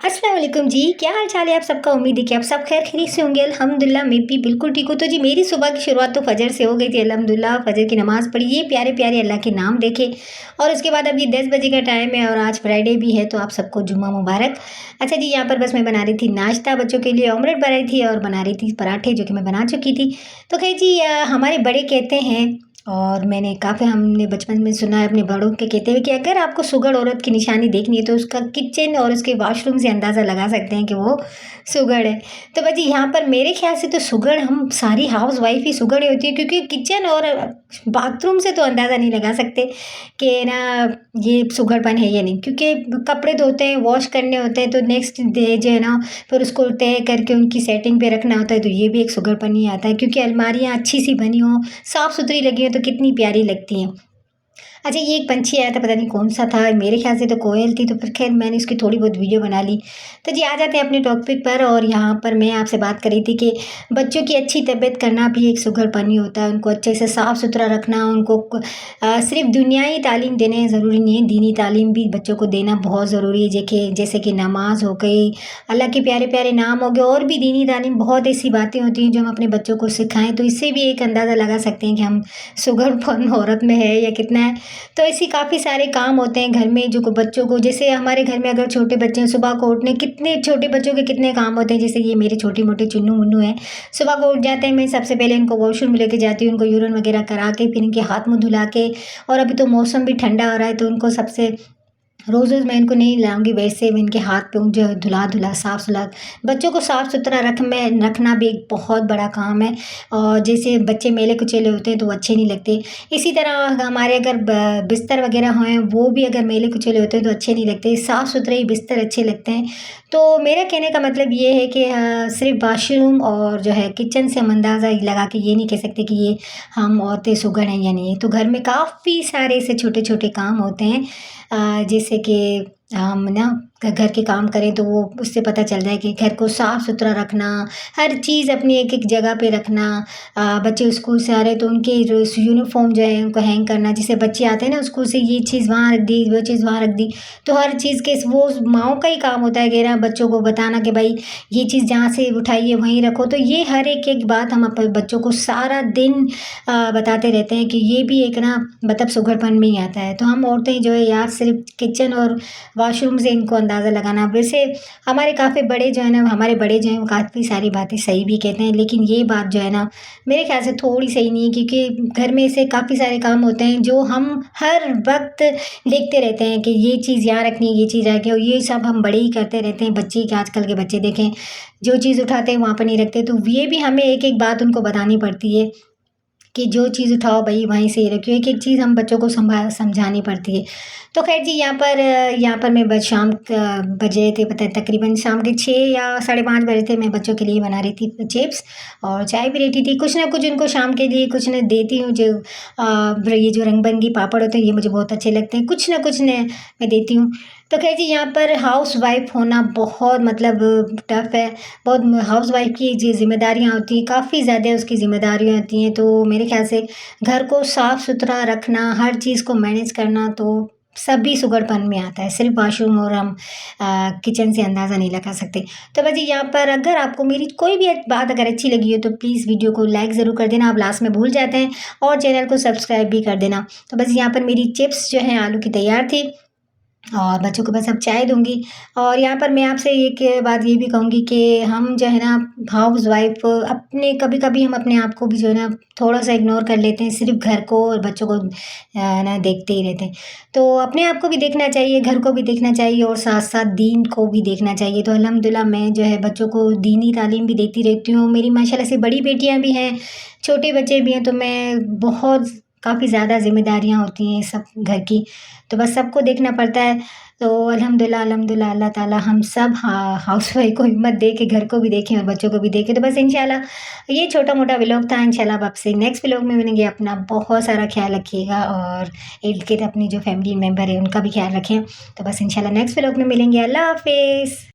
अस्सलाम वालेकुम जी, क्या हाल चाल है आप सबका। उम्मीद है कि आप सब खैर खैरियत से होंगे। अल्हम्दुलिल्लाह मैं भी बिल्कुल ठीक हूँ। तो जी मेरी सुबह की शुरुआत तो फजर से हो गई थी। अल्हम्दुलिल्लाह फजर की नमाज़ पढ़ी, ये प्यारे प्यारे अल्लाह के नाम देखे और उसके बाद अभी 10 बजे का टाइम है और आज फ्राइडे भी है, तो आप सबको जुम्मा मुबारक। अच्छा जी, यहाँ पर बस मैं बना रही थी नाश्ता, बच्चों के लिए ऑमलेट बनाई थी और बना रही थी पराठे जो कि मैं बना चुकी थी। तो खैर जी हमारे बड़े कहते हैं और मैंने काफ़ी हमने बचपन में सुना है अपने बड़ों के कहते हुए कि अगर आपको सुघड़ औरत की निशानी देखनी है तो उसका किचन और उसके वॉशरूम से अंदाज़ा लगा सकते हैं कि वो सुघड़ है। तो भाई जी यहाँ पर मेरे ख्याल से तो सुघड़ हम सारी हाउस वाइफ ही सुघड़ ही होती है, क्योंकि किचन और बाथरूम से तो अंदाज़ा नहीं लगा सकते कि ना ये सुघड़पन है या नहीं, क्योंकि कपड़े धोते हैं, वॉश करने होते हैं, तो नेक्स्ट डे जो है ना फिर उसको तय करके उनकी सेटिंग पे रखना होता है, तो ये भी एक सुघड़पन ही आता है, क्योंकि अलमारियाँ अच्छी सी बनी हों, साफ़ सुथरी लगी हो तो कितनी प्यारी लगती हैं। अच्छा ये एक पंछी आया था, पता नहीं कौन-सा था, मेरे ख़्याल से तो कोयल थी, तो फिर ख़ैर मैंने उसकी थोड़ी बहुत वीडियो बना ली। तो जी आ जाते हैं अपने टॉपिक पर और यहाँ पर मैं आपसे बात कर रही थी कि बच्चों की अच्छी तबीयत करना भी एक सुघड़पन ही होता है। उनको अच्छे से साफ़-सुथरा रखना, उनको सिर्फ़ दुनियाई तालीम देने ज़रूरी नहीं है, दीनी तालीम भी बच्चों को देना बहुत ज़रूरी है। जैसे कि नमाज़ हो गई, अल्लाह के प्यारे-प्यारे नाम हो गए, और भी दीनी तालीम बहुत ऐसी बातें होती हैं जो हम अपने बच्चों को सिखाएँ, तो इससे भी एक अंदाज़ा लगा सकते हैं कि हम सुघड़पन औरत में है या कितना है। तो ऐसी काफ़ी सारे काम होते हैं घर में जो को बच्चों को, जैसे हमारे घर में अगर छोटे बच्चे हैं, सुबह को उठने कितने छोटे बच्चों के कितने काम होते हैं। जैसे ये मेरे छोटे-मोटे चुन्नू-मुन्नू हैं, सुबह को उठ जाते हैं, मैं सबसे पहले इनको वॉशरूम में लेके जाती हूँ, उनको यूरिन वगैरह करा के फिर इनके हाथ मुँह धुला के, और अभी तो मौसम भी ठंडा हो रहा है तो उनको सबसे रोज़-रोज़ मैं इनको नहीं लाऊँगी, वैसे भी इनके हाथ पे जो है धुला-धुला साफ-सुथरा, बच्चों को साफ-सुथरा रखना भी एक बहुत बड़ा काम है। और जैसे बच्चे मैले-कुचेले होते हैं तो वो अच्छे नहीं लगते। इसी तरह हमारे अगर ब बिस्तर वग़ैरह हैं, वो भी अगर मैले-कुचेले होते हैं तो अच्छे नहीं लगते, साफ-सुथरे ही बिस्तर अच्छे लगते हैं। तो मेरा कहने का मतलब ये है कि सिर्फ़ वॉशरूम और जो है किचन से हम अंदाज़ा लगा के ये नहीं कह सकते कि ये हम औरतें सुघड़ हैं या नहीं। तो घर में काफ़ी सारे ऐसे छोटे-छोटे काम होते हैं जैसे कि हम ना घर के काम करें तो वो उससे पता चल जाए कि घर को साफ-सुथरा रखना, हर चीज़ अपनी एक-एक जगह पे रखना। बच्चे स्कूल से आ रहे हैं तो उनके यूनिफ़ॉर्म जो है उनको हैंग करना, जैसे बच्चे आते हैं ना स्कूल से, ये चीज़ वहाँ रख दी, वो चीज़ वहाँ रख दी। तो हर चीज़ के वो माँओं का ही काम होता है कि ना बच्चों को बताना कि भाई ये चीज़ जहाँ से उठाइए वहीं रखो। तो ये हर एक-एक बात हम अपने बच्चों को सारा दिन बताते रहते हैं कि ये भी एक ना मतलब सुघड़पन में ही आता है। तो हम औरतें जो है यार सिर्फ़ किचन और वॉशरूम से इनको अंदाज़ा लगाना। वैसे हमारे काफ़ी बड़े जो है ना, हमारे बड़े जो हैं वो काफ़ी सारी बातें सही भी कहते हैं, लेकिन ये बात जो है ना मेरे ख़्याल से थोड़ी सही नहीं है, क्योंकि घर में ऐसे काफ़ी सारे काम होते हैं जो हम हर वक़्त देखते रहते हैं कि ये चीज़ यहाँ रखनी है, ये चीज़ रखनी है, और ये सब हम बड़े ही करते रहते हैं। बच्चे क्या आजकल के बच्चे देखें, जो चीज़ उठाते हैं वहाँ पर नहीं रखते, तो ये भी हमें एक-एक बात उनको बतानी पड़ती है कि जो चीज़ उठाओ भई वहीं से ही रखियो, एक-एक चीज़ हम बच्चों को समझानी पड़ती है। तो ख़ैर जी यहाँ पर मैं बस शाम बजे थे, पता है तकरीबन शाम के 6 या साढ़े 5 बजे थे, मैं बच्चों के लिए बना रही थी चिप्स और चाय भी रखी थी। कुछ ना कुछ उनको शाम के लिए कुछ न देती हूँ, जो ये जो रंग-बिरंगी पापड़ होते हैं ये मुझे बहुत अच्छे लगते हैं, कुछ ना कुछ न मैं देती हूँ। तो ख़ैर जी यहाँ पर हाउसवाइफ़ होना बहुत मतलब टफ़ है। बहुत हाउसवाइफ़ की जी ज़िम्मेदारियाँ होती हैं, काफ़ी ज़्यादा उसकी ज़िम्मेदारियाँ होती हैं। तो मेरे ख़्याल से घर को साफ़-सुथरा रखना, हर चीज़ को मैनेज करना तो सभी सुघड़पन में आता है, सिर्फ़ वॉशरूम और हम किचन से अंदाज़ा नहीं लगा सकते। तो बस जी यहाँ पर अगर आपको मेरी कोई भी बात अगर अच्छी लगी हो तो प्लीज़ वीडियो को लाइक ज़रूर कर देना, आप लास्ट में भूल जाते हैं, और चैनल को सब्सक्राइब भी कर देना। तो बस यहाँ पर मेरी चिप्स जो हैं आलू की तैयार थी और बच्चों को बस अब चाय दूँगी। और यहाँ पर मैं आपसे एक बात ये भी कहूँगी कि हम जो है ना हाउसवाइफ़ अपने कभी-कभी हम अपने आप को भी जो है ना थोड़ा-सा इग्नोर कर लेते हैं, सिर्फ़ घर को और बच्चों को ना देखते ही रहते हैं। तो अपने आप को भी देखना चाहिए, घर को भी देखना चाहिए और साथ-साथ दीन को भी देखना चाहिए। तो अल्हम्दुलिल्लाह मैं जो है बच्चों को दीनी तालीम भी देती रहती हूँ। मेरी माशाल्लाह से बड़ी बेटियाँ भी हैं, छोटे बच्चे भी हैं, तो मैं बहुत काफ़ी ज़्यादा ज़िम्मेदारियाँ होती हैं सब घर की, तो बस सबको देखना पड़ता है। तो अल्हम्दुलिल्लाह अल्लाह ताला हम सब हाउसवाइफ़ को हिम्मत दे कि घर को भी देखें और बच्चों को भी देखें। तो बस इंशाल्लाह ये छोटा-मोटा व्लॉग था, इंशाल्लाह अब आपसे नेक्स्ट व्लॉग में मिलेंगे। अपना बहुत सारा ख़्याल रखिएगा और इर्द-गिर्द अपनी जो फैमिली मेंबर है उनका भी ख़्याल रखें। तो बस इंशाल्लाह नेक्स्ट व्लॉग में मिलेंगे। अल्लाह हाफ़िज़।